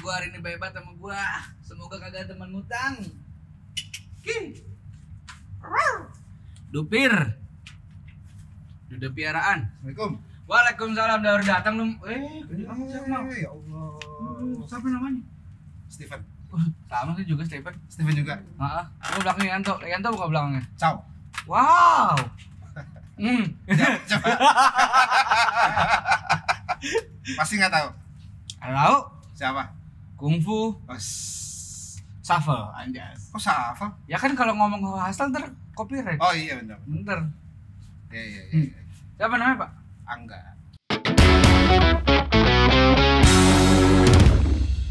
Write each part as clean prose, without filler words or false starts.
gua hari ini bebas sama gua. Semoga kagak ada teman ngutang. Dupir. Duda piaraan. Assalamualaikum. Waalaikumsalam, udah datang lu. Ya Allah. Siapa namanya? Steven. Sama sih juga Stephen. Steven juga. Heeh. Lu belakangnya Yanto. Yanto buka belakangnya. Ciao. Wow. Coba. Pasti nggak tahu. Halo. Siapa? Kungfu. Oh, Shuffle anjas. kok Safa? Ya kan kalau ngomong hustle ntar copyright. Oh iya benar. Bentar. Iya. Siapa namanya, Pak? Angga.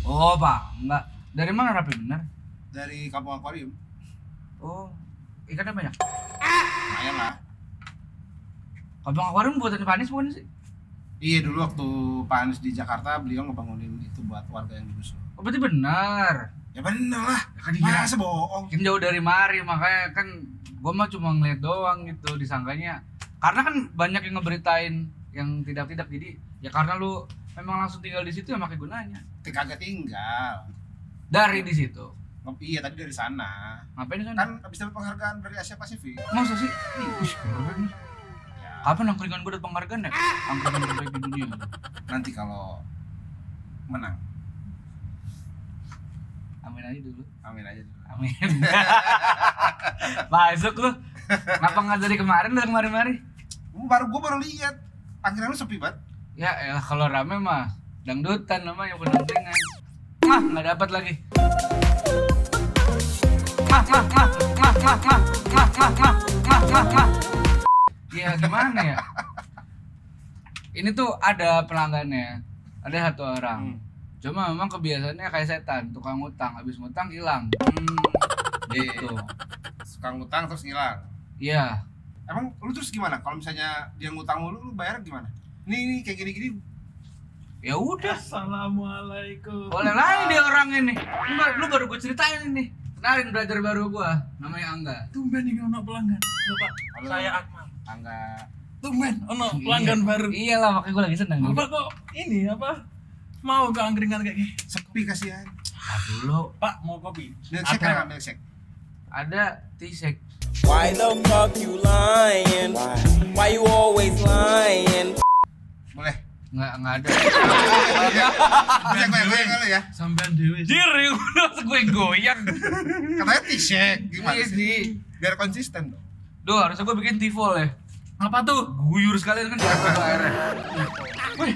Oh, Pak. Enggak. Dari mana rapi benar? Dari Kampung Akuarium. Oh, ikannya banyak. Lumayan lah. Kampung Akuarium buatan Panis bukan sih? Iya dulu waktu Pak Anies di Jakarta beliau ngebangunin itu buat warga yang di dusun. Oh, berarti benar. Ya bener lah. Ya kan dikira Masa bohong? kan jauh dari mari, makanya kan gua mah cuma ngeliat doang gitu, disangkanya. Karena kan banyak yang ngeberitain yang tidak-tidak, jadi ya karena lu memang langsung tinggal di situ ya makanya gunanya. Kagak tinggal. Dari di situ. Iya tadi dari sana. Ngapain di sana? Kan habis dapat penghargaan dari Asia Pasifik. Masa sih? Wih, keren nih. Ya, Kapan angkringan gue dapat penghargaan ya? Angkringan terbaik di dunia. nanti kalau menang. Amin aja dulu. Amin aja dulu. Amin. Masuk lu. Ngapa nggak dari kemarin dari kemarin-mari? Gua baru lihat. Akhirnya lu sepi banget. Ya elah, kalau rame mah dangdutan namanya bukan angkringan. Nggak dapat lagi. Ya gimana ya? Ini tuh ada pelanggannya, ada satu orang. Cuma memang kebiasaannya kayak setan, tukang ngutang, habis ngutang hilang. Gitu. Suka ngutang terus hilang. Iya. Emang lu terus gimana? Kalau misalnya dia ngutang lu bayar gimana? Nih kayak gini-gini. Ya udah. Assalamualaikum. Boleh lah dia orang ini. Lu baru gue ceritain ini. Kenalin belajar baru gua, namanya Angga. Tumben ini ono pelanggan. Halo Pak, Halo. saya Akmal. Angga. Tumben ono pelanggan baru. Iyalah, makanya gua lagi seneng. Bapak kok ini apa? Mau ke angkringan kayak gini? Sepi kasihan. Aduh lo, Pak, mau kopi? Milkshake Apa? kan milkshake. ada T-shake. Why the fuck you lying? Why you always lying? Boleh. Nggak ada. Bisa goyang-goyang kali ya. Sampean dewe. Diri udah gue goyang. Katanya t-shake. Gimana Iya sih? sih. Biar konsisten dong. Duh, harusnya gue bikin tifol ya. Apa tuh? Guyur sekalian kan jatuh airnya. Wih,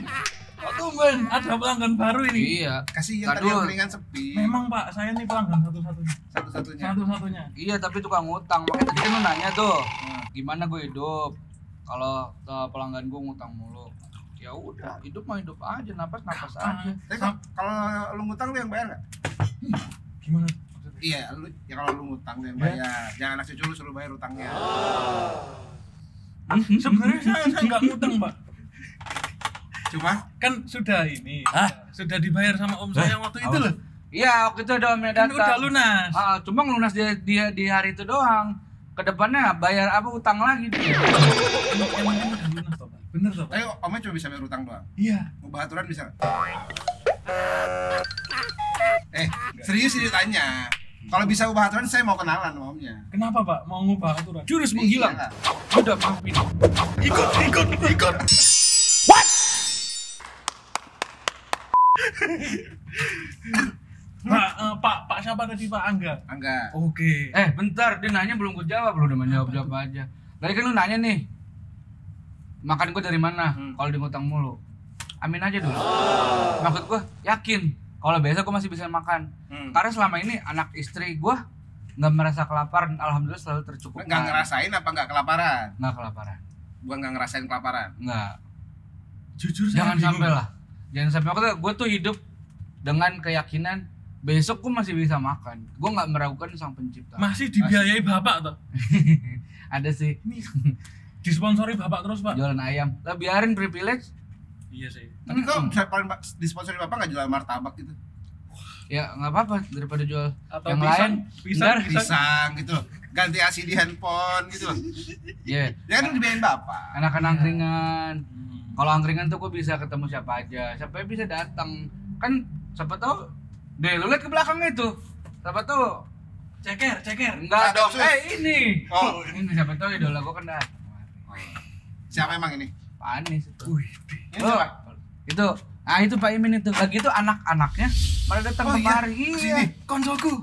kok tumben ada pelanggan baru ini? Iya. Kasihan tadi Aduh. angkringan sepi. Memang Pak, saya nih pelanggan satu-satunya. Satu-satunya. Satu-satunya. Iya, tapi tukang ngutang. Makanya tadi kan lu nanya tuh, gimana gue hidup kalau pelanggan gue ngutang mulu. Ya udah, hidup mah hidup aja, napas aja. Tapi kalau lu ngutang lu yang bayar nggak? Gimana? Iya, lu ya kalau lu ngutang lu yang bayar. Jangan anak cucu lu suruh bayar utangnya. Sebenarnya saya nggak ngutang Pak. Cuma Kan sudah ini. Sudah dibayar sama om saya waktu itu loh. Iya, waktu itu ada omnya Kan datang. udah lunas. Cuma lunas dia di hari itu doang. Kedepannya bayar apa utang lagi dia. Emang ini udah lunas toh Pak? Bener toh Pak? ayo omnya cuma bisa bayar utang doang. Iya. Mau aturan bisa nggak? Serius ini tanya. Kalau bisa ubah aturan saya mau kenalan sama omnya. Kenapa Pak? Mau ngubah aturan? Jurus menghilang. Iya lah. Udah maafin. Ikut. Pak siapa tadi Pak Angga? Angga. Oke. Bentar, dia nanya belum gue jawab, lu udah menjawab aja. Tadi kan lu nanya nih, makan gue dari mana? Kalau di ngutang mulu, amin aja dulu. Maksud gue yakin, kalau biasa gue masih bisa makan. Karena selama ini anak istri gue nggak merasa kelaparan, alhamdulillah selalu tercukupkan. Nggak ngerasain apa nggak kelaparan? Nggak kelaparan. Bukan nggak ngerasain kelaparan. Nggak. Jujur saya Jangan bingung. sampai lah. Jangan sampai. Makanya gue tuh hidup dengan keyakinan besok gue masih bisa makan. Gue nggak meragukan sang pencipta. Masih dibiayai Bapak toh? Ada sih Ini disponsori Bapak terus Pak? jualan ayam. Lah biarin privilege. Iya sih. Tapi kok bisa paling disponsori bapak nggak jual martabak gitu? Ya nggak apa-apa daripada jual Atau yang pisang, lain. pisang. Bener. Pisang gitu loh. Ganti ASI di handphone gitu loh. Iya. Ya kan dibiayain bapak. Anak-anak angkringan. Kalau angkringan tuh gue bisa ketemu siapa aja. Siapa yang bisa datang. Kan siapa tahu Deh, lu lihat ke belakang itu. Siapa tuh? Ceker. Enggak dong. Sus. Ini. Oh, Ini siapa tahu idola gua kan dah. siapa emang ini? Pak Anies itu. Ini siapa? Itu. Nah, itu Pak Imin itu. Lagi itu anak-anaknya pada datang Oh, iya. kemari. Kesini. Konsolku.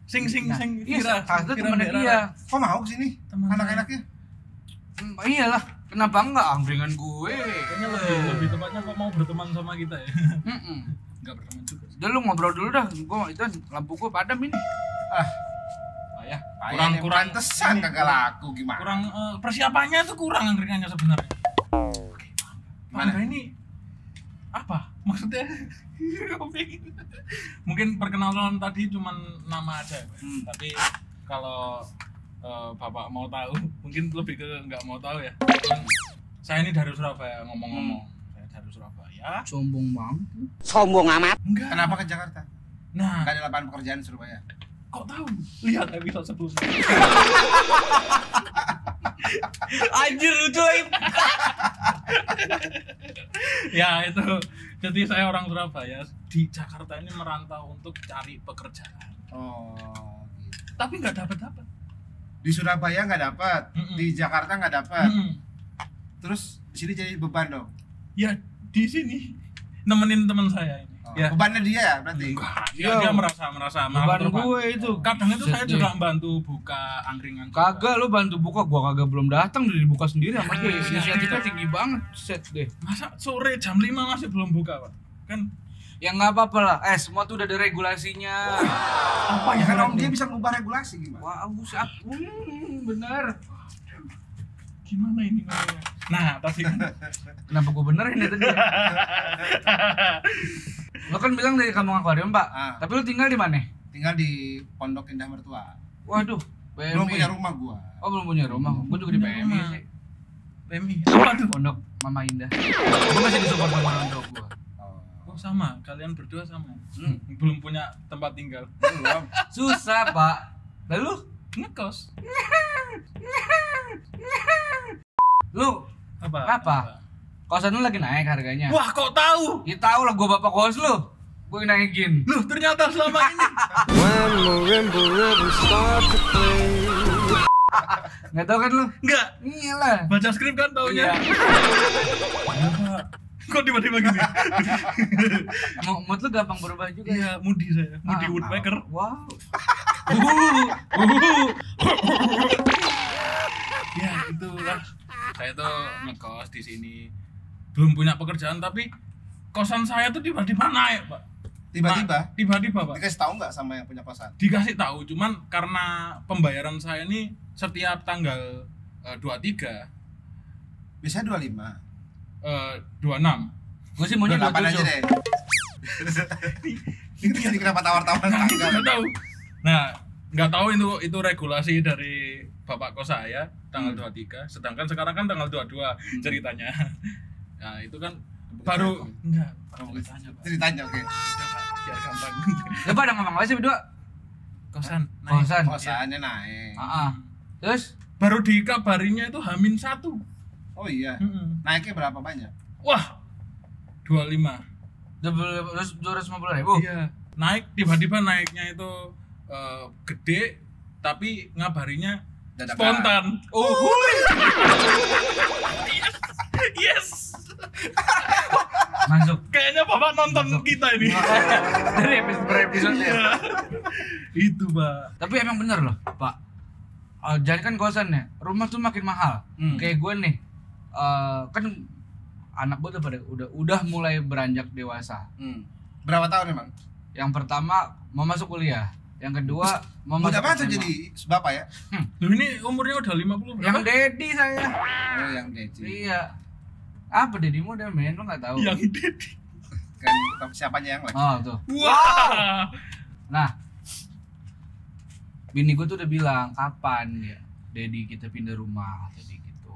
Sing Nah, iya, Vira. salah satu Vira temennya Mbak dia. Rara. Kok mau kesini? Teman Anak-anaknya? Iyalah, kenapa enggak angkringan gue? Kayaknya lebih tepatnya kok mau berteman sama kita ya. Mm-mm. Enggak berteman juga. Udah lu ngobrol dulu dah. Gua itu lampu gua padam ini. Ah, Ayah, kurang pantesan kagak laku gimana? kurang persiapannya tuh kurang angkringannya sebenarnya. Gimana? Bangga ini apa? Maksudnya mungkin perkenalan tadi cuman nama aja, Pak. Tapi kalau Bapak mau tahu, mungkin lebih ke nggak mau tahu ya. Saya ini dari Surabaya ngomong-ngomong. Saya dari Surabaya. Sombong banget. Sombong amat. Enggak. Kenapa ke Jakarta? Nah, Gak ada lapangan pekerjaan di Surabaya. kok tahu? Lihat episode sebelumnya. Anjir lucu lagi. Ya itu. Jadi saya orang Surabaya di Jakarta ini merantau untuk cari pekerjaan. Oh, gitu. Tapi nggak dapat. Di Surabaya nggak dapat, Mm-mm. di Jakarta nggak dapat. Mm-mm. Terus di sini jadi beban dong. Ya di sini nemenin teman saya ini. Oh, Ya. bebannya dia ya berarti. Enggak, Yo. dia merasa Beban terbang. gue itu. Kadang itu saya Set juga deh. bantu buka angkringan. juga. Kagak lu bantu buka, gua kagak belum datang udah dibuka sendiri sama dia. Inisiatifnya tinggi banget, set deh. Masa sore jam 5 masih belum buka, Pak? Kan Ya nggak apa-apa lah. Semua tuh udah ada regulasinya. apa Ya ya kan om dia bisa ngubah regulasi gimana? Wah, siap. Bener. Gimana ini namanya? Nah, tadi kan Kenapa gua benerin ya tadi? Lo kan bilang dari Kampung Akuarium, Pak. Ah. Tapi lu tinggal di mana? Tinggal di Pondok Indah Mertua. Waduh, PMI. Belum punya rumah gua. Oh, belum punya rumah. Gua juga di Punya PMI rumah. sih. PMI. Apa tuh? Pondok Mama Indah. Gua masih disupport sama orang tua gua. Oh, sama. Kalian berdua sama. Hmm. Belum punya tempat tinggal. Belum. Susah, Pak. Lalu Ngekos. lu Apa? kosan lu lagi naik harganya. Wah, kok tahu? Ya tahu lah gua bapak kos lu. Gua naikin. Loh, ternyata selama ini Enggak tahu kan lu? enggak Iyalah. baca skrip kan taunya. Iya. Kok tiba-tiba gini? Mood lu gampang berubah juga ya. Iya, Moody saya. Moody Ah, Woodpecker. Wow. Ya, itulah. Saya tuh ngekos di sini. Belum punya pekerjaan tapi kosan saya tuh tiba-tiba naik, Pak. Tiba-tiba Tiba-tiba, Pak. dikasih tahu nggak sama yang punya kosan? Dikasih tahu, cuman karena pembayaran saya ini setiap tanggal 23 Biasanya 25. 26. Gua sih maunya 28 aja 27. deh. Ini kenapa tawar-tawar Nah, tanggal? nggak tahu. Nah, nggak tahu itu regulasi dari bapak kos saya tanggal 23. Sedangkan sekarang kan tanggal 22 ceritanya. Nah, itu kan baru enggak ceritanya, Pak. Ceritanya oke. Udah, Pak, biar gampang. Lu pada ngomong apa sih berdua? Kosan. naik. Kosan. Kosannya naik. Heeh. Terus Baru dikabarinya itu H-1. Oh iya. Naiknya berapa banyak? Wah. 25. 250.000. Iya. Naik tiba-tiba naiknya itu gede tapi ngabarinya Dadakan. spontan. Oh. Yes. Masuk. Kayaknya Bapak nonton Masuk. kita ini. Dari episode per episode ya. Iya. Itu, Pak. Tapi emang bener loh, Pak. Jadi kan kosan ya, rumah tuh makin mahal. Kayak gue nih, kan anak gue tuh pada udah mulai beranjak dewasa. Berapa tahun emang? Yang pertama mau masuk kuliah, yang kedua mau Udah masuk apa tuh SMA. jadi bapak ya? Loh, ini umurnya udah 50 berapa? Yang Dedi saya. Oh yang Deci. Iya. Apa Dedi muda men, lo nggak tahu? Yang Dedi. Kan siapanya yang lagi? Oh tuh. Wah. Nah, bini gue tuh udah bilang kapan ya, Dedi kita pindah rumah, jadi gitu.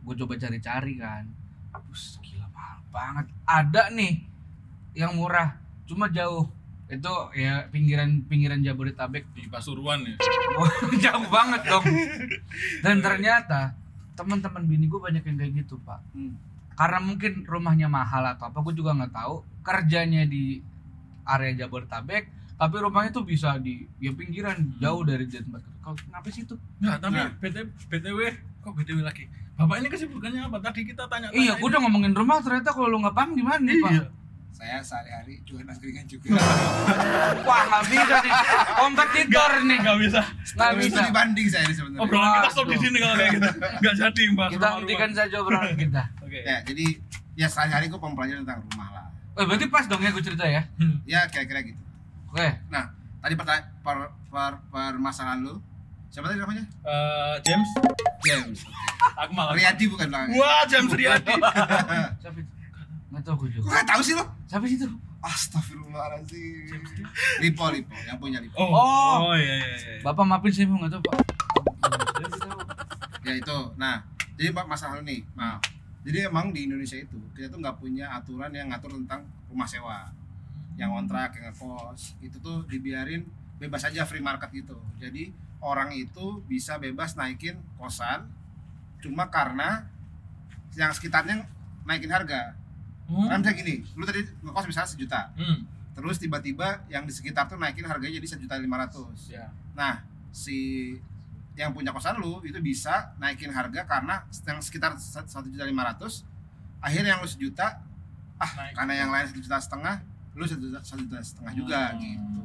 Gue coba cari-cari kan, terus gila mahal banget. Ada nih yang murah, cuma jauh. Itu ya pinggiran Jabodetabek. Di Pasuruan ya. Jauh banget dong. Dan ternyata teman-teman bini gue banyak yang kayak gitu, Pak. Karena mungkin rumahnya mahal atau apa, gue juga nggak tahu. Kerjanya di area Jabodetabek, tapi rumahnya tuh bisa di pinggiran jauh dari tempat kerja. Kalau kenapa sih itu? Enggak, tapi BTW kok BTW lagi. Bapak ini kesibukannya apa? Tadi kita tanya. Iya, gua udah ngomongin rumah, ternyata kalau lu nggak paham gimana nih, Pak? Iya. Saya sehari-hari jualan angkringan juga. Wah, nggak bisa nih. Kompetitor nih. Enggak bisa. Nggak Itu bisa. dibanding saya ini sebenarnya. Obrolan kita stop di sini kalau kayak gitu. Enggak jadi, Mbak. Kita hentikan saja obrolan kita. Oke. Ya, jadi ya sehari-hari gue mempelajari tentang rumah lah. Berarti pas dong ya gue cerita ya. Ya kira-kira gitu. Oke. Nah, tadi permasalahan lu. Siapa tadi namanya? James. James. Aku malah. Riyadi bukan belakangnya. Wah, James Riyadi. Siapa itu? Nggak tahu gue Kok juga. nggak tahu sih lo? Siapa sih itu? Astagfirullahaladzim. Lipo yang punya Lipo. Oh iya. Bapak maafin saya nggak tahu, Pak. Ya itu. Nah, jadi masalah lu nih, maaf. Jadi emang di Indonesia itu kita tuh nggak punya aturan yang ngatur tentang rumah sewa, yang kontrak, yang ngekos. Itu tuh dibiarin bebas aja, free market gitu. Jadi orang itu bisa bebas naikin kosan, cuma karena yang sekitarnya naikin harga. Karena misalnya gini, lu tadi ngekos misalnya 1 juta, terus tiba-tiba yang di sekitar tuh naikin harganya jadi 1.500.000. Ya. Nah, si yang punya kosan lu itu bisa naikin harga karena yang sekitar 1.500.000, akhirnya yang lu 1 juta, Naik. karena yang lain 1,5 juta, lu 1,5 juta juga gitu.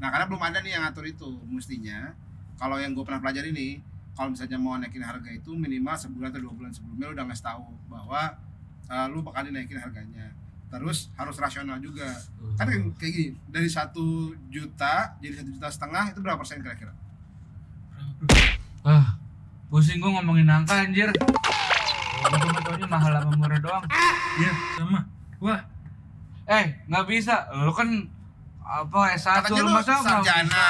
Nah, karena belum ada nih yang ngatur itu. Mestinya kalau yang gue pernah pelajari nih, kalau misalnya mau naikin harga itu minimal sebulan atau 2 bulan sebelumnya lu udah ngasih tahu bahwa lu bakal dinaikin harganya. Terus harus rasional juga. Kan kayak gini, dari 1 juta jadi 1,5 juta itu berapa persen kira-kira? Pusing gue ngomongin angka anjir. Gue cuma taunya mahal apa murah doang. Iya, sama. Wah, Nggak bisa. Lu kan apa S1 Katanya lu rumah sama sarjana.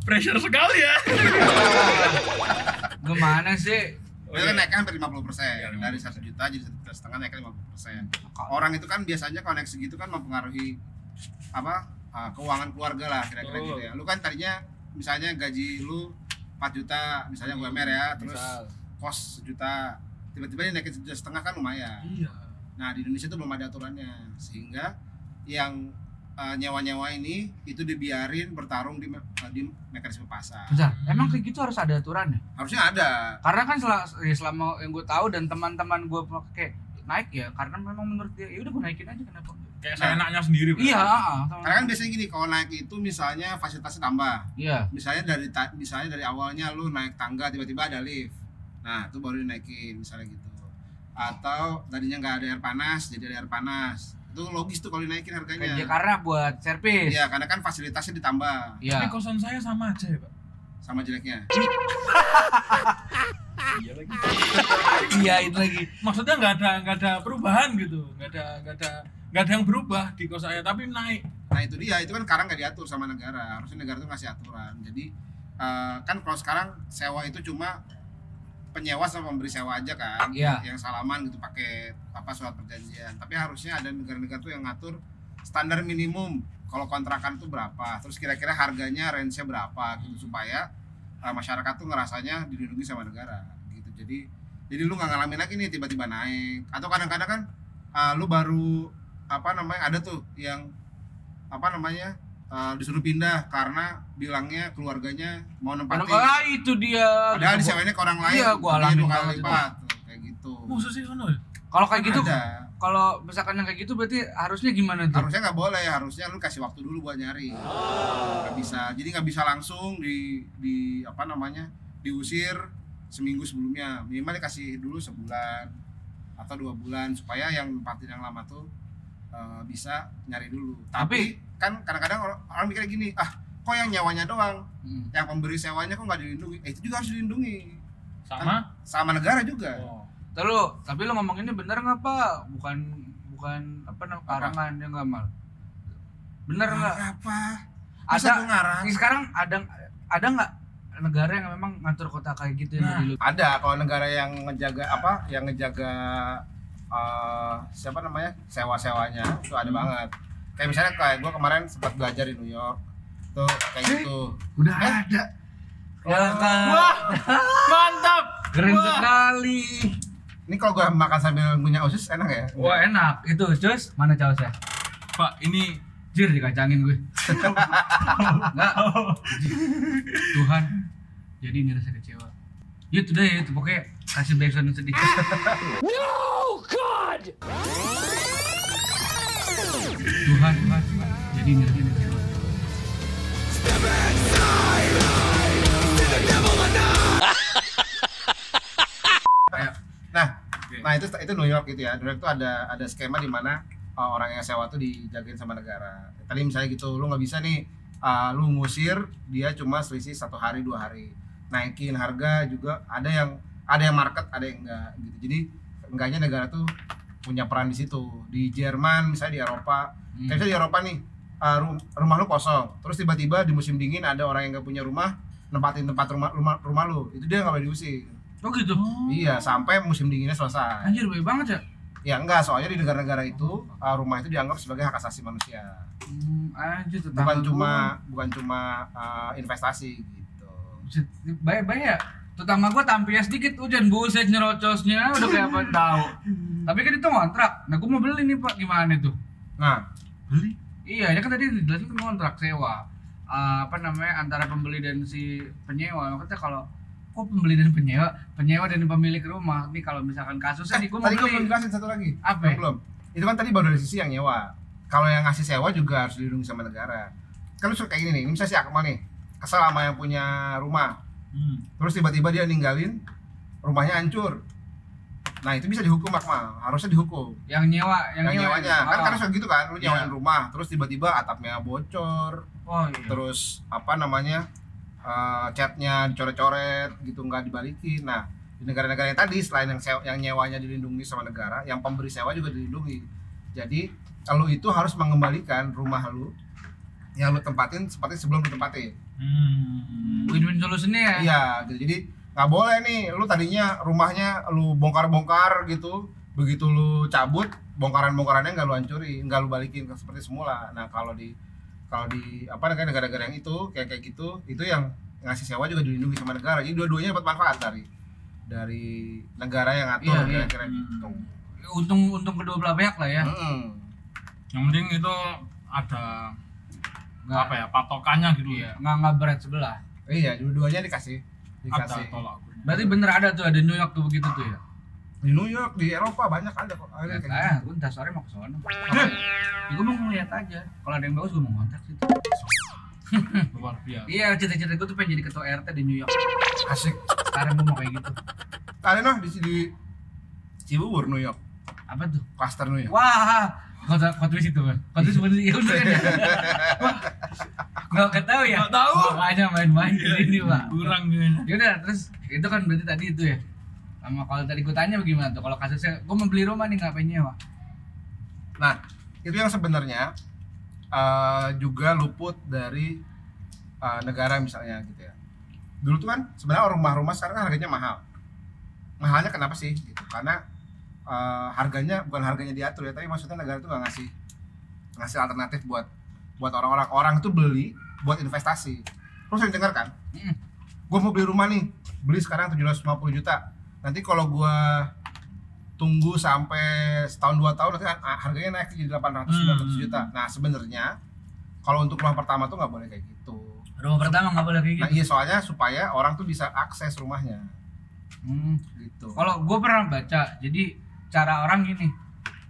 pressure sekali ya. Gimana sih? Itu kan naiknya hampir 50%. Dari 1 juta jadi 1,5 juta naiknya 50%. Orang itu kan biasanya kalau naik segitu kan mempengaruhi keuangan keluarga lah kira-kira gitu ya. Lu kan tadinya misalnya gaji lu 4 juta misalnya UMR ya, terus kos 1 juta, tiba-tiba dia naikin 1,5 juta kan lumayan. Iya. Nah di Indonesia itu belum ada aturannya, sehingga yang nyewa-nyewa ini itu dibiarin bertarung di mekanisme pasar. Bentar, emang kayak gitu harus ada aturannya? Harusnya ada. Karena kan selama yang gue tahu dan teman-teman gue kayak naik ya, karena memang menurut dia ya udah gue naikin aja, kenapa? Kayak seenaknya sendiri. Iya, Karena kan biasanya gini, kalau naik itu misalnya fasilitasnya tambah. Iya. Misalnya dari awalnya lu naik tangga tiba-tiba ada lift. Nah, itu baru dinaikin misalnya gitu. Atau tadinya nggak ada air panas jadi ada air panas. Itu logis tuh kalau dinaikin harganya. Ya, karena buat servis. Iya, karena kan fasilitasnya ditambah Iya. Tapi kosan saya sama aja ya, Pak. sama jeleknya. Iya lagi. Iya itu lagi. Maksudnya nggak ada perubahan gitu, nggak ada yang berubah di kos saya, tapi naik. Nah, itu dia, itu kan sekarang nggak diatur sama negara. Harusnya negara tuh ngasih aturan. Jadi kan kalau sekarang sewa itu cuma penyewa sama pemberi sewa aja kan, Iya. yang salaman gitu pakai surat perjanjian. Tapi harusnya ada negara-negara tuh yang ngatur standar minimum kalau kontrakan tuh berapa, terus kira-kira harganya range-nya berapa gitu, supaya masyarakat tuh ngerasanya dilindungi sama negara gitu. Jadi lu nggak ngalamin lagi nih tiba-tiba naik, atau kadang-kadang kan lu baru ada tuh yang disuruh pindah karena bilangnya keluarganya mau nempatin. Itu dia. Padahal disewanya ke orang lain. Iya, gua alamin 2 kali banget lipat kayak gitu. Musuh sih sono ya. Kalau kayak gitu, Ada. kalau misalkan yang kayak gitu berarti harusnya gimana tuh? Harusnya nggak boleh, harusnya lu kasih waktu dulu buat nyari. Nggak bisa, jadi nggak bisa langsung diusir seminggu sebelumnya. Minimal dikasih dulu sebulan atau 2 bulan supaya yang nempatin yang lama tuh bisa nyari dulu. Tapi kan kadang-kadang orang mikir gini, kok yang nyawanya doang, yang pemberi sewanya kok nggak dilindungi? Itu juga harus dilindungi. Sama negara juga. Oh. Terus, tapi lo ngomong ini bener nggak Pak? Bukan karangan yang nggak mal. Bener nggak? Apa? Ada. Sekarang ada nggak negara yang memang ngatur kota kayak gitu yang dulu? Ada. Kalau negara yang ngejaga sewa-sewanya itu ada banget. Kayak misalnya gue kemarin sempat belajar di New York tuh kayak gitu. Udah ada. Ya kan. Wah, mantap. Keren sekali. Ini kalau gue makan sambil punya usus enak ya? Wah enak. Itu Cus, mana causnya? Pak, ini Jir dikacangin gue. Enggak. Tuhan. Jadi ini rasa kecewa. Ya udah ya itu pokoknya kasih backsound yang sedih. No, God! Tuhan. Jadi ini rasa kecewa. Nah itu New York gitu ya. New York itu ada skema di mana orang yang sewa tuh dijagain sama negara. Tadi misalnya gitu, lu nggak bisa nih, lu ngusir dia cuma selisih 1 hari 2 hari. Naikin harga juga ada yang market, ada yang enggak gitu. Jadi enggaknya negara tuh punya peran di situ. Di Jerman misalnya, di Eropa, kayak misalnya di Eropa nih, rumah lu kosong, terus tiba-tiba di musim dingin ada orang yang nggak punya rumah nempatin tempat rumah lu, itu dia nggak boleh diusir. Oh gitu. Iya, sampai musim dinginnya selesai. Anjir baik banget ya. Ya enggak, soalnya di negara-negara itu rumah itu dianggap sebagai hak asasi manusia. Anjir Bukan cuma investasi gitu. Baik ya. Tetangga gua tampilnya sedikit hujan, buset nyerocosnya udah kayak apa tahu. Tapi kan itu ngontrak. Nah, gua mau beli nih, Pak. Gimana itu? Nah, Beli? Iya, dia kan tadi dijelasin kontrak sewa. Antara pembeli dan si penyewa. Makanya kalau kok pembeli dan penyewa dan pemilik rumah. Nih kalau misalkan kasusnya nih gua mau tadi beli. gue belum jelasin satu lagi. Apa ya? Belum. Itu kan tadi baru dari sisi yang nyewa. Kalau yang ngasih sewa juga harus dilindungi sama negara. Kan lu suka kayak gini nih, ini misalnya si Akmal nih, kesel sama yang punya rumah. Terus tiba-tiba dia ninggalin, rumahnya hancur. Nah itu bisa dihukum, Akmal, harusnya dihukum. Yang Nyewanya, kan Oh. karena suka gitu kan, lu nyewain Iya. rumah, terus tiba-tiba atapnya bocor, Oh iya. terus catnya dicoret-coret gitu, nggak dibalikin. Nah di negara-negara yang tadi, selain yang nyewanya dilindungi sama negara, yang pemberi sewa juga dilindungi. Jadi kalau itu harus mengembalikan rumah lu yang lu tempatin seperti sebelum lu tempatin. Win-win solutionnya ya. Iya gitu. Jadi nggak boleh nih lu tadinya rumahnya lu bongkar-bongkar gitu, begitu lu cabut bongkarannya nggak lu hancurin, nggak lu balikin seperti semula. Nah kalau di negara-negara yang itu kayak gitu, itu yang ngasih sewa juga dilindungi sama negara. Jadi dua-duanya dapat manfaat dari negara yang ngatur, Iya. kira-kira gitu. Untung kedua belah pihak lah ya. Yang penting itu ada Nggak- apa ya, patokannya gitu. Iya, nggak berat sebelah. Iya, dua-duanya dikasih. Ada tolak ukur. Berarti bener ada tuh, ada New York tuh begitu tuh ya. Di New York, di Eropa banyak ada kok. Ada kayak gitu. Gue ntar sore mau ke sono. Ya, gue mau ngeliat aja. Kalau ada yang bagus gue mau ngontrak situ. Luar biasa. Iya, cita-cita gue tuh pengen jadi ketua RT di New York. Asik. Sekarang gue mau kayak gitu. Kalian noh di Cibubur, New York, Apa tuh? Cluster New York. Wah, kota itu kan. Kota sebenarnya ya udah kan ya. Wah, nggak tahu ya. Nggak tahu. Makanya main-main di sini pak. Kurang gitu. Yaudah, terus itu kan berarti tadi itu ya. Sama kalau tadi gue tanya bagaimana tuh? Kalau kasusnya, gue mau beli rumah nih ngapain nyewa? Nah, itu yang sebenarnya juga luput dari negara misalnya gitu ya. Dulu tuh kan sebenarnya rumah-rumah sekarang kan harganya mahal. Mahalnya kenapa sih? Gitu. Karena harganya bukan harganya diatur ya, tapi maksudnya negara tuh nggak ngasih alternatif buat orang itu beli buat investasi. Terus sering dengar kan? Gue mau beli rumah nih, beli sekarang 750 juta. Nanti kalau gue tunggu sampai setahun 2 tahun nanti harganya naik jadi 800-900 juta. Nah sebenarnya kalau untuk rumah pertama tuh nggak boleh kayak gitu. Rumah pertama nggak boleh kayak gitu. Nah iya, soalnya supaya orang tuh bisa akses rumahnya gitu. Kalau gue pernah baca, jadi cara orang gini,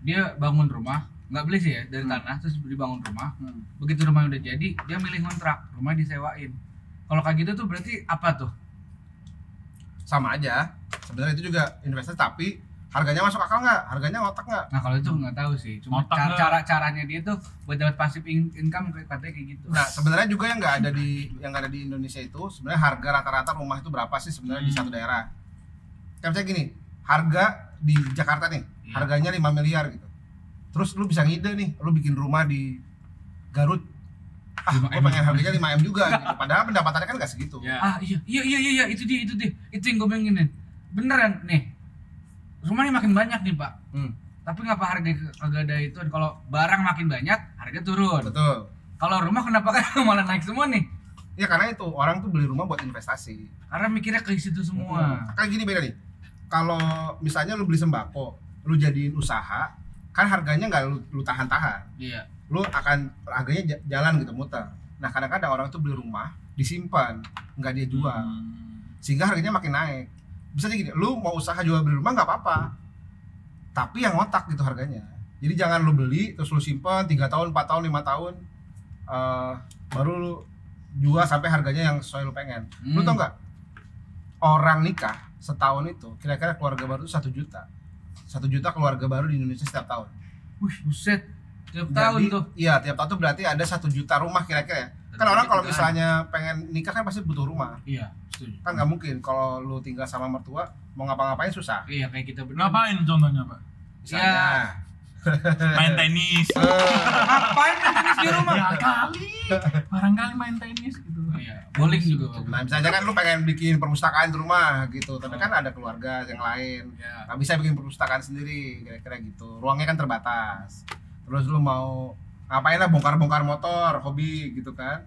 dia bangun rumah, nggak beli sih ya dari tanah, terus dibangun rumah. Begitu rumahnya udah jadi, dia milih kontrak, rumah disewain. Kalau kayak gitu tuh berarti apa tuh? Sama aja sebenarnya, itu juga investasi, tapi harganya masuk akal nggak? Harganya ngotak nggak? Nah kalau itu nggak tahu sih, cuma Otak nggak? caranya dia tuh buat dapat passive income katanya kayak gitu. Nah sebenarnya juga yang nggak ada di Indonesia itu sebenarnya harga rata-rata rumah itu berapa sih sebenarnya di satu daerah? Kayak misalnya gini, harga di Jakarta nih, Iya. harganya 5 miliar gitu. Terus lu bisa ngide nih, lu bikin rumah di Garut. Gue 5M. pengen harganya 5M juga gitu. Padahal pendapatannya kan nggak segitu. Ya. Iya, itu dia, itu yang gue pengenin. Beneran nih, rumahnya makin banyak nih pak. Tapi ngapa harga kagak ada itu? Kalau barang makin banyak, harga turun. Betul. Kalau rumah kenapa kan malah naik semua nih? Ya karena itu orang tuh beli rumah buat investasi. Karena mikirnya ke situ semua. Kayak gini beda nih. Kalau misalnya lu beli sembako, lu jadiin usaha, kan harganya nggak lu tahan-tahan. Iya. lu akan harganya jalan gitu muter. Nah kadang-kadang orang itu beli rumah disimpan, nggak dia jual, sehingga harganya makin naik. Bisa aja gini, lu mau usaha jual beli rumah nggak apa-apa, tapi yang ngotak gitu harganya. Jadi jangan lu beli terus lu simpan 3 tahun, 4 tahun, 5 tahun, baru lu jual sampai harganya yang sesuai lu pengen. Lu tau nggak? Orang nikah setahun itu kira-kira keluarga baru 1 juta. 1 juta keluarga baru di Indonesia setiap tahun. Wih, buset. Tiap Jadi, tahun tuh. Iya, tiap tahun tuh berarti ada 1 juta rumah kira-kira ya. Kan orang kalau misalnya pengen nikah kan pasti butuh rumah. Iya, setuju. Kan nggak mungkin kalau lu tinggal sama mertua mau ngapa-ngapain susah. Iya, kayak kita berdua. Ngapain contohnya, Pak? Misalnya Main tenis. Ngapain main tenis di rumah? Ya kali. Barangkali main tenis gitu. Iya, bowling juga bagus. nah misalnya kan lu pengen bikin perpustakaan di rumah gitu, tapi kan ada keluarga yang lain, Ya. nggak bisa bikin perpustakaan sendiri kira-kira gitu, ruangnya kan terbatas. Terus lu mau ngapain lah, bongkar-bongkar motor, hobi gitu kan.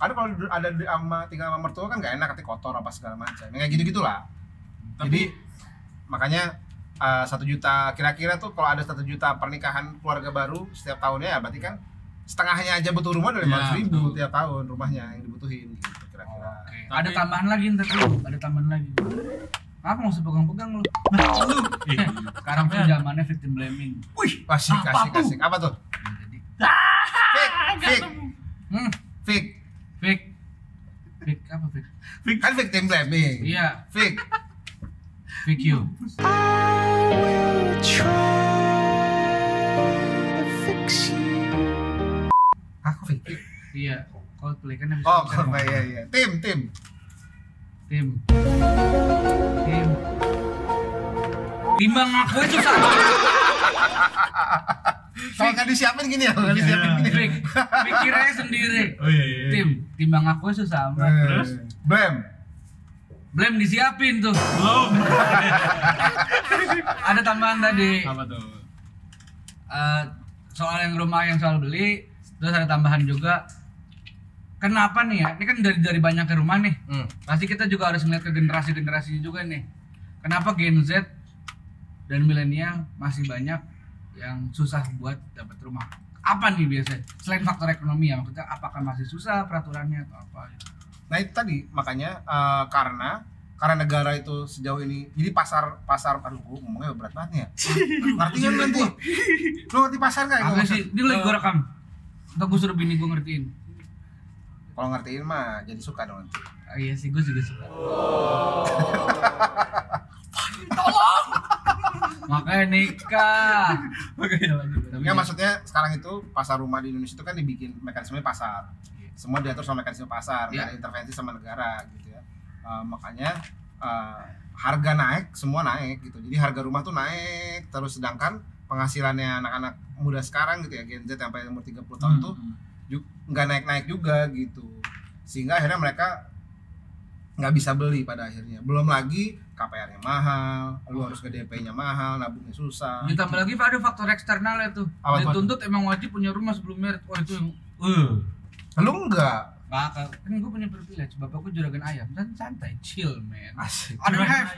Karena kalau ada tinggal sama mertua kan nggak enak, nanti kotor apa segala macam, kayak gitu-gitulah. Jadi makanya 1 juta kira-kira tuh, kalau ada 1 juta pernikahan keluarga baru setiap tahunnya, ya berarti kan setengahnya aja butuh rumah dari 500.000 tiap tahun rumahnya yang dibutuhin gitu kira-kira. Oke. Ada tambahan lagi ntar dulu, ada tambahan lagi. Apa nggak usah pegang-pegang lu? Sekarang tuh zamannya victim blaming. Wih, asik. Apa tuh? Jadi, Fake. fake, fake apa fake? Kan victim blaming. Iya, Fake. fake you. Aku fake. Iya, Coldplay kan habis Oh, konser. iya. Tim. Tim. Timbang aku itu susah. Kalau nggak disiapin gini ya, nggak disiapin gini. Fake. Pikirnya sendiri. Oh iya. Tim, timbang aku itu sama. Terus? Blame disiapin tuh. Belum. Ada tambahan tadi. Apa tuh? Soal yang rumah yang soal beli, terus ada tambahan juga. Kenapa nih ya? Ini kan dari banyaknya rumah nih. Pasti kita juga harus melihat ke generasi-generasinya juga nih. Kenapa Gen Z dan milenial masih banyak yang susah buat dapat rumah? Apa nih biasanya? Selain faktor ekonomi ya, maksudnya apakah masih susah peraturannya atau apa gitu? Nah itu tadi makanya karena negara itu sejauh ini, jadi pasar aduh gua ngomongnya berat banget nih ya. Ngerti kan nanti? Lu ngerti pasar nggak? Apa sih? Ini lagi gue rekam. Atau gue suruh bini gue ngertiin. Kalau ngertiin mah jadi suka dong nanti. Iya sih, gue juga suka. Makanya nikah. Ya maksudnya sekarang itu pasar rumah di Indonesia itu kan dibikin mekanisme pasar. Semua diatur sama mekanisme pasar, nggak ada intervensi sama negara gitu ya. Makanya harga naik, semua naik gitu. Jadi harga rumah tuh naik terus, sedangkan penghasilannya anak-anak muda sekarang gitu ya, Gen Z sampai umur 30 tahun tuh nggak naik-naik juga gitu. Sehingga akhirnya mereka nggak bisa beli pada akhirnya. Belum lagi KPR-nya mahal, lu harus ke DP-nya mahal, nabungnya susah. Ditambah lagi ada faktor eksternalnya tuh. Apa tuh? Dituntut emang wajib punya rumah sebelum merit. Wah itu yang Lu enggak? bakal. Kan gue punya privilege, bapakku juragan ayam dan santai, chill man. Asik. I don't have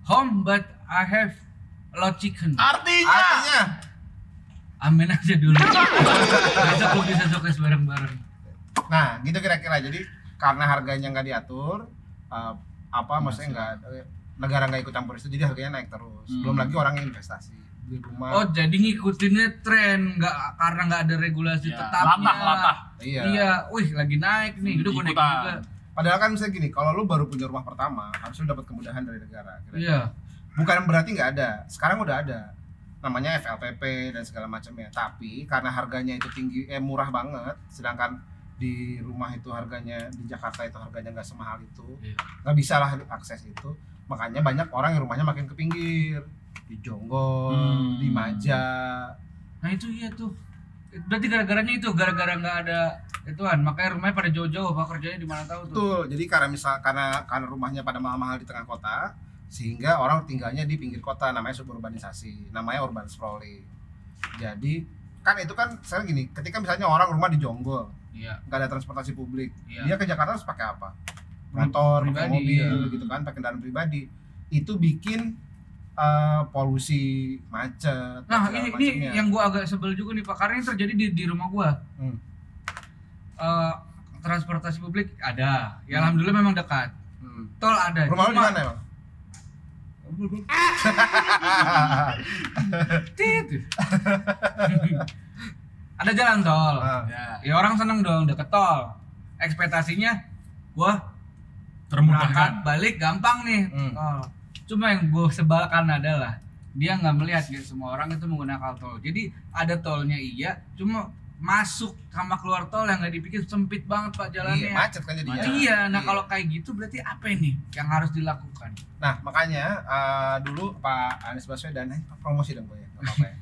home but I have a lot chicken. Artinya Amin aja dulu. Besok gue bisa showcase bareng-bareng. nah gitu kira-kira. Jadi karena harganya nggak diatur, maksudnya nggak, negara nggak ikut campur itu, jadi harganya naik terus. Belum lagi orang yang investasi di rumah. Oh jadi ngikutinnya tren, karena nggak ada regulasi Ya, tetapnya. latah. Iya. Wih lagi naik nih, udah gue naik Ikutan. juga. Padahal kan misalnya gini, kalau lu baru punya rumah pertama harus lu dapat kemudahan dari negara. Iya. Bukan berarti nggak ada, sekarang udah ada namanya FLPP dan segala macamnya. Tapi karena harganya itu tinggi, murah banget, sedangkan di rumah itu harganya, di Jakarta itu harganya nggak semahal itu, nggak bisa lah akses itu. Makanya banyak orang yang rumahnya makin ke pinggir, di Jonggol, di Maja. Nah itu iya tuh. Berarti gara-garanya itu, gara-gara nggak ada ituan, makanya rumahnya pada jauh-jauh, apa kerjanya di mana tahu tuh. Betul. Jadi karena rumahnya pada mahal-mahal di tengah kota, sehingga orang tinggalnya di pinggir kota, namanya suburbanisasi, namanya urban sprawling. Jadi kan itu kan sekarang gini, ketika misalnya orang rumah di Jonggol, nggak ada transportasi publik, dia ke Jakarta harus pakai apa? Motor, pakai Pribadi, mobil gitu kan, pakai kendaraan pribadi. Itu bikin polusi, macet. Nah, segala ini macemnya. yang gua agak sebel juga nih Pak, karena ini terjadi di rumah gua. Transportasi publik ada. Ya alhamdulillah memang dekat. Tol ada. Rumah lu di mana emang? Tit. Ada jalan tol. Ya orang seneng dong deket tol. Ekspektasinya gua berangkat balik gampang nih. Cuma yang gue sebalkan adalah dia nggak melihat ya semua orang itu menggunakan tol. Jadi ada tolnya iya, cuma masuk sama keluar tol yang nggak dipikir sempit banget Pak jalannya. Iya, macet kan jadinya. Iya, nah kalau kayak gitu berarti apa ini yang harus dilakukan? Nah makanya dulu Pak Anies Baswedan promosi dong gue ya, nggak apa-apa ya.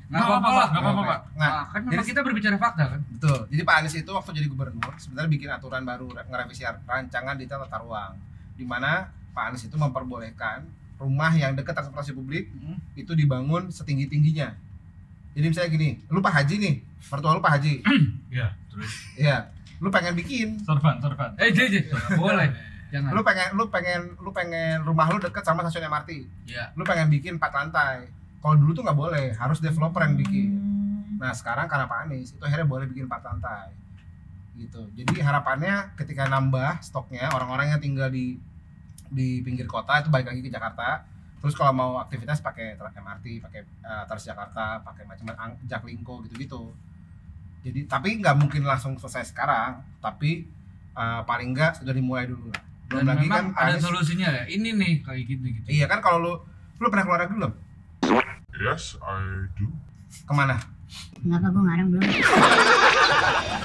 Nggak apa-apa Pak. Nah, Kan memang kita berbicara fakta kan. betul. Jadi Pak Anies itu waktu jadi gubernur sebenarnya bikin aturan baru, ngerevisi rancangan detail tata ruang, di mana Pak Anies itu memperbolehkan rumah yang dekat transportasi publik itu dibangun setinggi-tingginya. Jadi misalnya gini, lu Pak Haji nih, mertua lu Pak Haji. Iya, terus. Iya, lu pengen bikin. Sorban. JJ, boleh. Jangan. Lu pengen rumah lu dekat sama stasiun MRT. Iya. Lu pengen bikin 4 lantai. Kalau dulu tuh nggak boleh, harus developer yang bikin. Nah sekarang karena Pak Anies itu akhirnya boleh bikin 4 lantai gitu. Jadi harapannya ketika nambah stoknya, orang-orang yang tinggal di pinggir kota itu balik lagi ke Jakarta. Terus kalau mau aktivitas pakai MRT, pakai Transjakarta, pakai macam-macam Jaklingko gitu-gitu. Jadi tapi nggak mungkin langsung selesai sekarang, tapi paling nggak sudah dimulai dulu lah. Belum Dan lagi kan memang ada Anies, solusinya ya. Ini nih kayak gitu. iya kan kalau lu pernah keluar negeri belum? Yes, I do. Kemana? Kenapa gue ngarang belum?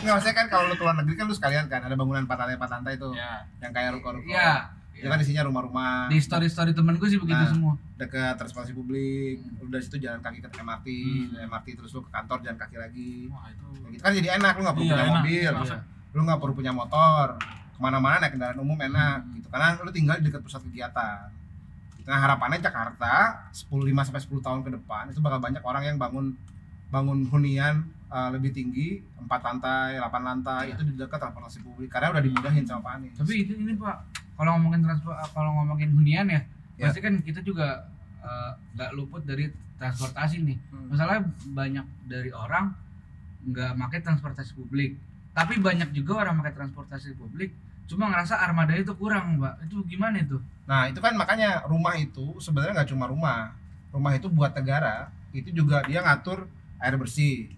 Nggak, maksudnya kan kalau lu keluar negeri kan lu sekalian kan ada bangunan 4 lantai itu yang kayak ruko-ruko. Iya. Itu kan isinya rumah-rumah. Di story temen gue sih begitu semua. Dekat transportasi publik, lu dari situ jalan kaki ke MRT, dari MRT terus lu ke kantor jalan kaki lagi. Wah, itu Kayak gitu kan jadi enak, lu nggak perlu Iya, punya enak. mobil, Iya. lu nggak perlu punya motor, kemana-mana naik kendaraan umum enak gitu. Karena lu tinggal di dekat pusat kegiatan. Nah harapannya Jakarta 5-10 tahun ke depan itu bakal banyak orang yang bangun hunian lebih tinggi 4 lantai, 8 lantai itu di dekat transportasi publik karena udah dimudahin sama Pak Anies. Tapi ini Pak, kalau ngomongin hunian ya, Ya. pasti kan kita juga nggak luput dari transportasi nih. Masalahnya banyak dari orang nggak pakai transportasi publik, tapi banyak juga orang pakai transportasi publik cuma ngerasa armada itu kurang Mbak. Itu gimana itu? Nah itu kan makanya rumah itu sebenarnya nggak cuma rumah itu buat negara, itu juga dia ngatur air bersih,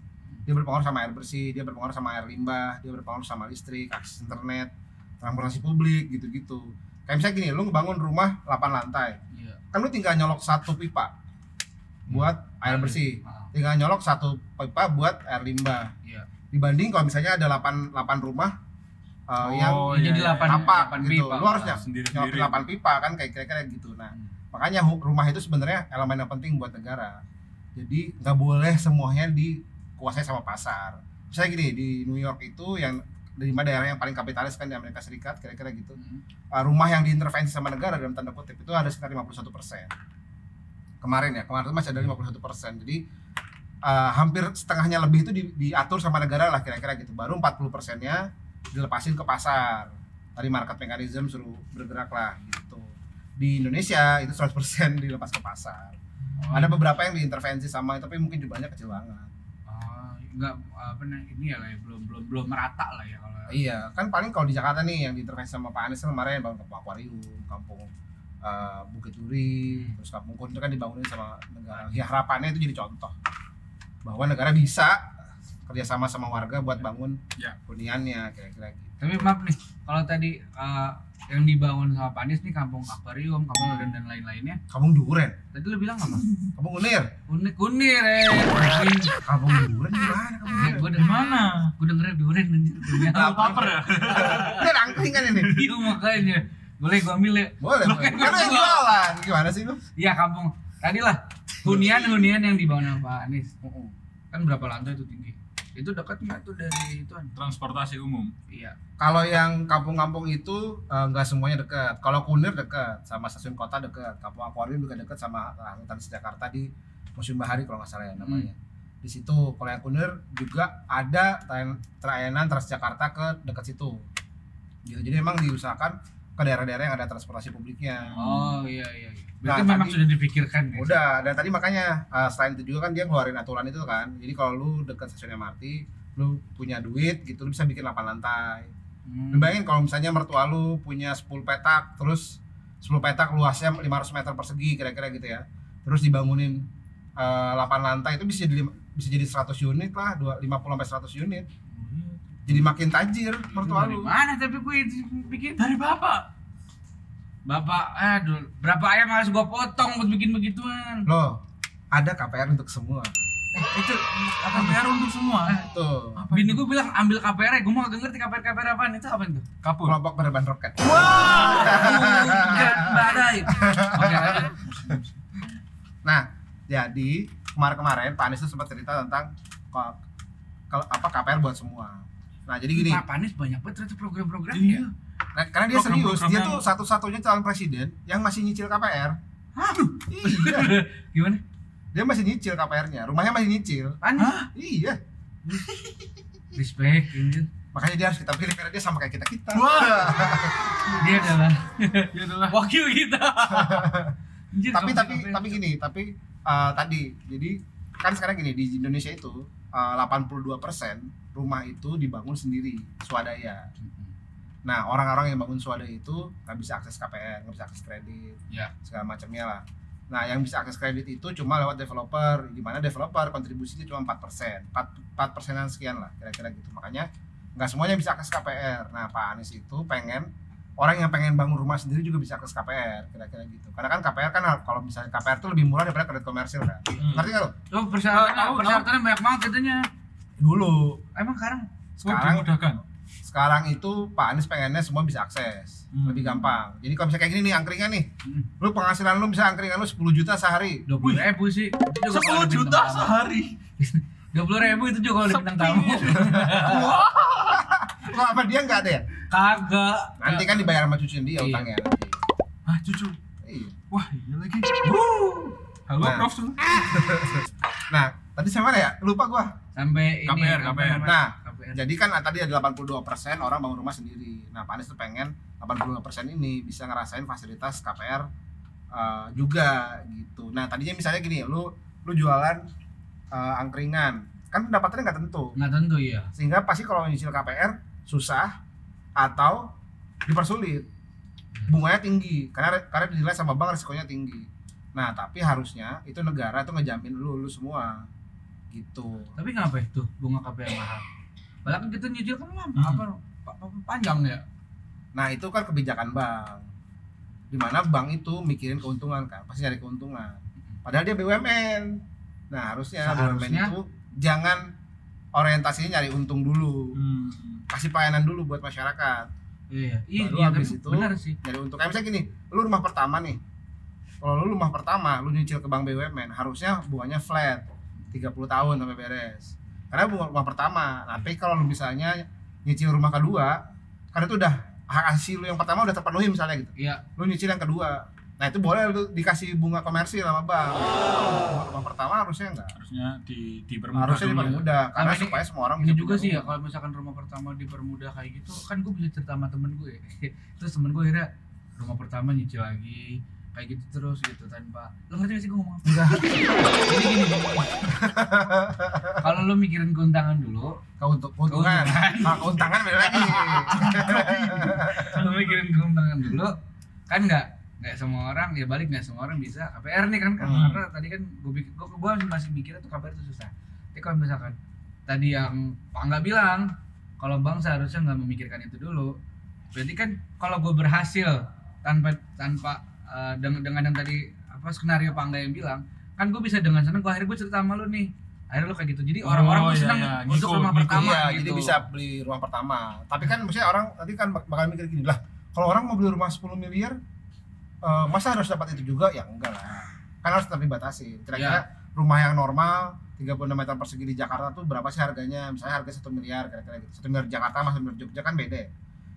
dia berpengaruh sama air bersih, dia berpengaruh sama air limbah, dia berpengaruh sama listrik, akses internet, transportasi publik gitu-gitu. Kayak misalnya gini, lu ngebangun rumah 8 lantai, Iya. kan lu tinggal nyolok 1 pipa buat air bersih, tinggal nyolok 1 pipa buat air limbah. Iya. Dibanding kalau misalnya ada 8 rumah yang Jadi 8 tapak gitu, pipa. lu harus nyolok sendiri-sendiri. 8 pipa kan kayak kira-kira gitu. Nah makanya rumah itu sebenarnya elemen yang penting buat negara. Jadi nggak boleh semuanya dikuasai sama pasar. Misalnya gini, di New York itu yang dari daerah yang paling kapitalis kan di Amerika Serikat kira-kira gitu. Rumah yang diintervensi sama negara dalam tanda kutip itu ada sekitar 51%. Kemarin itu masih ada 51%. Jadi hampir setengahnya lebih itu diatur sama negara lah kira-kira gitu. Baru 40%-nya dilepasin ke pasar. Tadi market mechanism suruh bergerak lah gitu. Di Indonesia itu 100% dilepas ke pasar. Ada beberapa yang diintervensi sama tapi mungkin jumlahnya kecil banget. Enggak ini ya lah ya, belum merata lah ya kalau. Iya, kan paling kalau di Jakarta nih yang diintervensi sama Pak Anies kemarin bangun kampung akuarium, kampung Bukit Duri, terus kampung Kun itu kan dibangunin sama negara. Ya harapannya itu jadi contoh bahwa negara bisa kerjasama sama warga buat bangun huniannya kira-kira gitu. Tapi maaf nih, kalau tadi yang dibangun sama Pak Anies nih kampung akuarium, kampung Duren dan lain-lainnya. Kampung Duren. Tadi lu bilang apa? Kampung Kunir. Kunir Kampung Duren gimana kampung Duren? Gue dari mana? Gue dengernya Duren anjir. Lapar ya? Ini angkringan ini. Iya makanya. Boleh gue ambil ya? Boleh. Kan lu yang jualan. Gimana sih lu? Iya kampung. Tadi lah hunian yang dibangun sama Pak Anies. Kan berapa lantai itu tinggi? Itu dekat nggak tuh dari ituan? Transportasi umum. Iya. Kalau yang kampung-kampung itu nggak semuanya dekat. Kalau Kunir dekat sama stasiun kota dekat. Kampung Akuarium juga dekat sama Transjakarta di Museum Bahari kalau nggak salah ya namanya. Di situ kalau yang Kunir juga ada layanan Transjakarta ke dekat situ. Gitu. Jadi memang diusahakan ke daerah-daerah yang ada transportasi publiknya. Oh iya. Berarti Nah, memang tadi- sudah dipikirkan ya? Udah, dan tadi makanya selain itu juga kan dia ngeluarin aturan itu kan. Jadi kalau lu dekat stasiun MRT, lu punya duit gitu, lu bisa bikin 8 lantai. Lu bayangin kalau misalnya mertua lu punya 10 petak, terus 10 petak luasnya 500 meter persegi kira-kira gitu ya. Terus dibangunin 8 lantai itu bisa jadi 100 unit lah, 50 sampai 100 unit. Jadi makin tajir mertua Dari lu. mana tapi gue bikin? Dari bapak. Bapak, aduh, berapa ayam harus gua potong buat bikin begituan? Loh, ada KPR untuk semua. Itu KPR untuk semua. Tuh. bini gue bilang ambil KPR, gue mau gak ngerti KPR apaan, itu apa itu? Kapur. Kelompok penerbangan roket. Badai. Oke, lanjut. Nah, jadi kemarin-kemarin Pak Anies tuh sempat cerita tentang KPR buat semua. Nah, jadi gini. Pak Anies banyak banget ternyata program-programnya. Iya. Nah, karena dia serius, Program-program dia yang- tuh satu-satunya calon presiden yang masih nyicil KPR. Iya, Gimana? dia masih nyicil KPR-nya, rumahnya masih nyicil. Anies? Iya, Respect, anjir. makanya dia harus kita pilih karena dia sama kayak kita. Dia adalah Dia adalah wakil kita. Anjir, tapi kamu tapi KPR. tapi gini, tadi jadi kan sekarang gini di Indonesia itu 82% rumah itu dibangun sendiri swadaya. Nah, orang-orang yang bangun swadaya itu nggak bisa akses KPR, nggak bisa akses kredit, Ya. segala macamnya lah. Nah, yang bisa akses kredit itu cuma lewat developer, di mana developer kontribusinya cuma 4%, 4%-an sekian lah, kira-kira gitu. Makanya nggak semuanya bisa akses KPR. Nah, Pak Anies itu pengen orang yang pengen bangun rumah sendiri juga bisa akses KPR, kira-kira gitu. Karena kan KPR kan kalau misalnya KPR itu lebih murah daripada kredit komersil kan. Ngerti nggak lo? Oh, persyaratan, Tahu. persyaratannya banyak banget katanya. Dulu. Emang sekarang? Sekarang dimudahkan. sekarang itu Pak Anies pengennya semua bisa akses, lebih gampang. Jadi kalau misalnya kayak gini nih angkringan nih, lu penghasilan lu bisa angkringan lu 10 juta sehari. 20.000 sih. Itu juga kalau 10 ada juta bintang tamu. sehari. 20.000 itu juga kalau ada bintang tamu. Kalau apa dia nggak ada ya? Kagak. Nanti kan dibayar sama cucunya dia Iya. utangnya nanti. Ah, cucu. Iya. Wah, iya lagi. Halo, Nah. Prof. Nah, tadi sampai mana ya? Lupa gua. Sampai ini KPR. apa namanya? Nah, KPR. jadi kan tadi ada 82% orang bangun rumah sendiri. Nah, Pak Anies tuh pengen 85% ini bisa ngerasain fasilitas KPR juga gitu. Nah, tadinya misalnya gini, lu jualan angkringan, kan pendapatannya nggak tentu. Nggak tentu ya. Sehingga pasti kalau nyicil KPR susah atau dipersulit. Bunganya tinggi karena dinilai sama bank risikonya tinggi. Nah, tapi harusnya itu negara tuh ngejamin lu semua gitu. Tapi kenapa itu bunga KPR mahal? Padahal kan kita nyicil kan lama, panjang ya. Nah, itu kan kebijakan bank. Dimana bank itu mikirin keuntungan kan, pasti cari keuntungan. Padahal dia BUMN. Nah, harusnya BUMN Seharusnya. itu jangan orientasinya nyari untung dulu. Kasih pelayanan dulu buat masyarakat. Iya, Baru iya, habis tapi itu benar sih. Nyari untung. Kayak misalnya gini, lu rumah pertama nih. Kalau lu rumah pertama, lu nyicil ke bank BUMN, harusnya bunganya flat 30 tahun sampai beres. Karena bunga rumah pertama. Tapi kalau lu misalnya nyicil rumah kedua, karena itu udah hak asasi lu yang pertama udah terpenuhi misalnya gitu. Iya. Lu nyicil yang kedua. Nah, itu boleh lu dikasih bunga komersil sama bank. Rumah pertama harusnya enggak. Harusnya dipermudah. Harusnya dulu ya. dipermudah karena Sama ini- supaya semua orang Ini bisa juga punya sih ya, rumah. kalau misalkan rumah pertama dipermudah kayak gitu, kan gue bisa cerita sama temen gue. Terus temen gue akhirnya rumah pertama nyicil lagi, kayak gitu terus gitu tanpa. Lo ngerti gak sih gue ngomong apa? Enggak. Gini. Kalau lo mikirin keuntungan dulu, Keuntungan. Nah, keuntungan beda lagi. kalau mikirin keuntungan dulu, kan nggak semua orang, ya balik nggak semua orang bisa KPR nih kan, karena tadi kan gue masih mikirnya tuh KPR itu susah. Tapi kalau misalkan tadi yang Pak nggak bilang, kalau bank seharusnya nggak memikirkan itu dulu, berarti kan kalau gue berhasil tanpa dengan yang tadi apa skenario Pak Angga yang bilang, kan gue bisa dengan senang, gue akhirnya gue cerita sama lu nih, akhirnya lu kayak gitu, jadi orang-orang tuh iya, senang iya. untuk Ngikut, rumah ngikut. pertama Iya, gitu. jadi bisa beli rumah pertama. Tapi kan maksudnya orang nanti kan bakal mikir gini lah. Kalau orang mau beli rumah 10 miliar, masa harus dapat itu juga? Ya enggak lah. Kan harus tetap dibatasi. Kira-kira rumah yang normal 36 meter persegi di Jakarta tuh berapa sih harganya? Misalnya harga 1 miliar kira-kira gitu. 1 miliar Jakarta sama 1 miliar Jogja kan beda.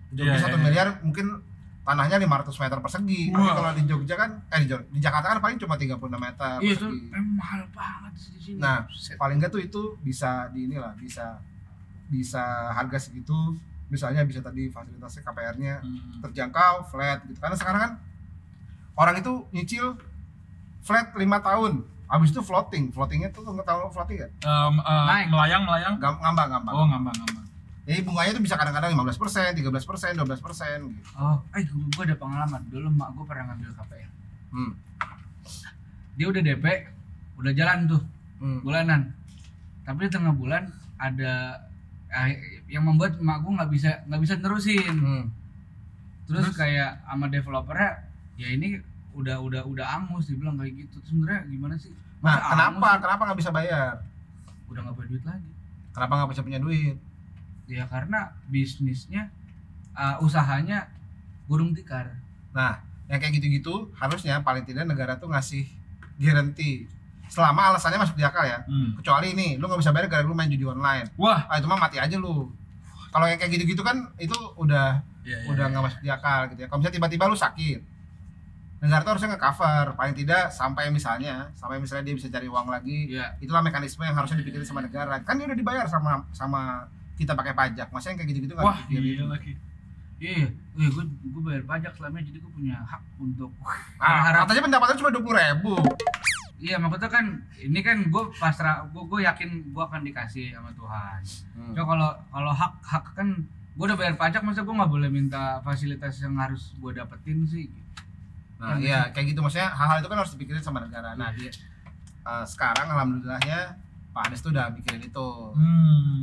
Di Jogja Iya, 1 miliar mungkin tanahnya 500 meter persegi. Tapi Wah. kalau di Jogja kan di Jakarta kan paling cuma 36 meter Iya itu persegi. emang mahal banget sih di sini. Nah, Buset. paling enggak tuh itu bisa di inilah bisa harga segitu misalnya bisa tadi fasilitasnya KPR-nya terjangkau, flat gitu. Karena sekarang kan orang itu nyicil flat 5 tahun, habis itu floatingnya tuh nggak tahu floating ya? Melayang. Ngambang. Oh, ngambang. Jadi bunganya tuh bisa kadang-kadang 15%, 13%, 12% gitu. Oh, gue ada pengalaman. Dulu mak gue pernah ngambil KPR. Dia udah DP, udah jalan tuh bulanan. Tapi di tengah bulan ada yang membuat mak gue nggak bisa nerusin. Terus kayak sama developernya, ya ini udah angus, dibilang kayak gitu. Terus sebenarnya gimana sih? Nah, kenapa nggak bisa bayar? Udah nggak punya duit lagi. Kenapa nggak bisa punya duit? Ya karena bisnisnya, usahanya gulung tikar. Nah, yang kayak gitu-gitu harusnya paling tidak negara tuh ngasih garansi selama alasannya masuk di akal ya. Kecuali ini, lu nggak bisa bayar gara-gara lu main judi online. Wah, Itu mah mati aja lu. Kalau yang kayak gitu-gitu kan itu udah nggak masuk di akal gitu ya. Kalau misalnya tiba-tiba lu sakit, negara tuh harusnya nge-cover paling tidak sampai misalnya dia bisa cari uang lagi. Itulah mekanisme yang harusnya dipikirin sama negara. Kan dia udah dibayar sama kita pakai pajak. Masa yang kayak gitu-gitu nggak dipikirin? Iya, gue bayar pajak selama, jadi gue punya hak untuk katanya pendapatan cuma 20.000. Iya, maksudnya kan ini kan gue pasrah, gue yakin gue akan dikasih sama Tuhan. So kalau hak kan gue udah bayar pajak, masa gue nggak boleh minta fasilitas yang harus gue dapetin sih? Nah, iya kayak gitu, maksudnya hal-hal itu kan harus dipikirin sama negara. Nah, sekarang alhamdulillahnya Pak Anies tuh udah mikirin itu.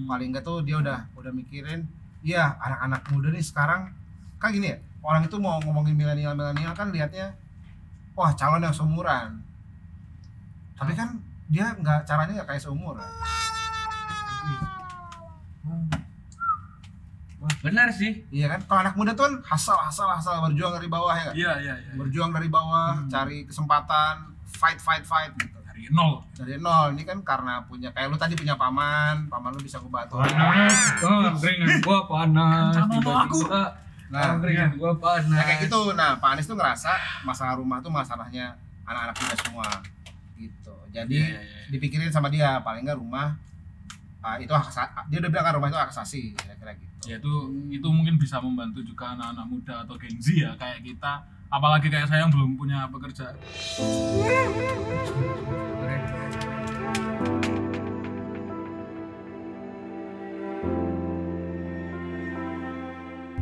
Paling enggak tuh dia udah mikirin, iya anak-anak muda nih sekarang kan gini ya, orang itu mau ngomongin milenial kan lihatnya wah calon yang seumuran. Tapi kan dia caranya nggak kayak seumuran. Benar sih. Iya kan, kalau anak muda tuh kan hasal berjuang dari bawah ya kan? Iya. Berjuang dari bawah, cari kesempatan, fight gitu. Dari nol. Ini kan karena punya, kayak lu tadi punya paman lu bisa ngebantu. Keringan gua panas. Keringan gua panas. Nah, kayak gitu. Nah, Pak Anies tuh ngerasa masalah rumah tuh masalahnya anak-anak muda semua. Gitu. Jadi dipikirin sama dia, paling enggak rumah itu dia udah bilang kan rumah itu hak asasi, kira-kira gitu. Ya itu mungkin bisa membantu juga anak-anak muda atau Gen Z ya kayak kita, apalagi kayak saya yang belum punya pekerjaan.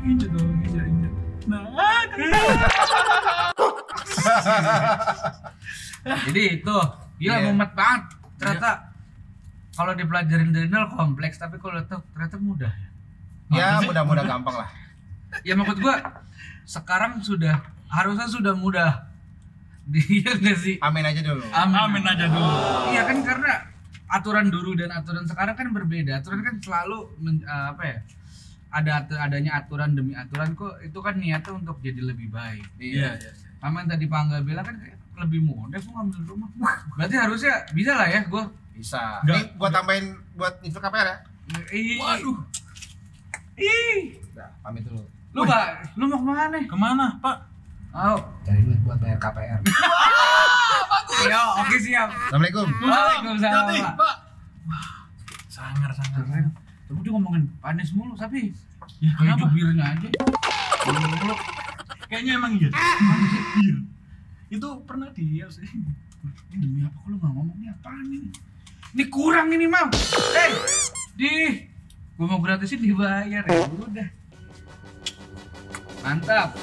Injek. Nah, jadi itu gila mumet banget ternyata. Kalau dipelajarin dari nol kompleks, tapi kalau ternyata mudah ya. Ya mudah gampang lah. Ya maksud gua sekarang harusnya sudah mudah. Dia nggak sih? Amin aja dulu. Iya kan, karena aturan dulu dan aturan sekarang kan berbeda. Aturan kan selalu adanya aturan demi aturan, kok itu kan niatnya untuk jadi lebih baik. Iya. Sama yang tadi Pak Angga bilang kan lebih mudah gua ngambil rumah. Berarti harusnya bisa lah ya gua. Bisa. Ini gua tambahin buat info KPR ya. Waduh. Udah, pamit dulu. Lu mau kemana? Kemana, Pak? Oh, Cari duit buat bayar KPR. iya, oke siap. Assalamualaikum. Waalaikumsalam, Pak. Sangar. Tapi dia ngomongin Anies mulu, tapi Ya, kayak kenapa? jubirnya aja. Mulu. Kayaknya emang iya. Iya. Itu pernah dia sih. Ini demi apa kalau nggak ngomong ini apaan ini? Ini kurang ini, Mam. Gua mau gratisin dibayar ya. Udah. Mantap.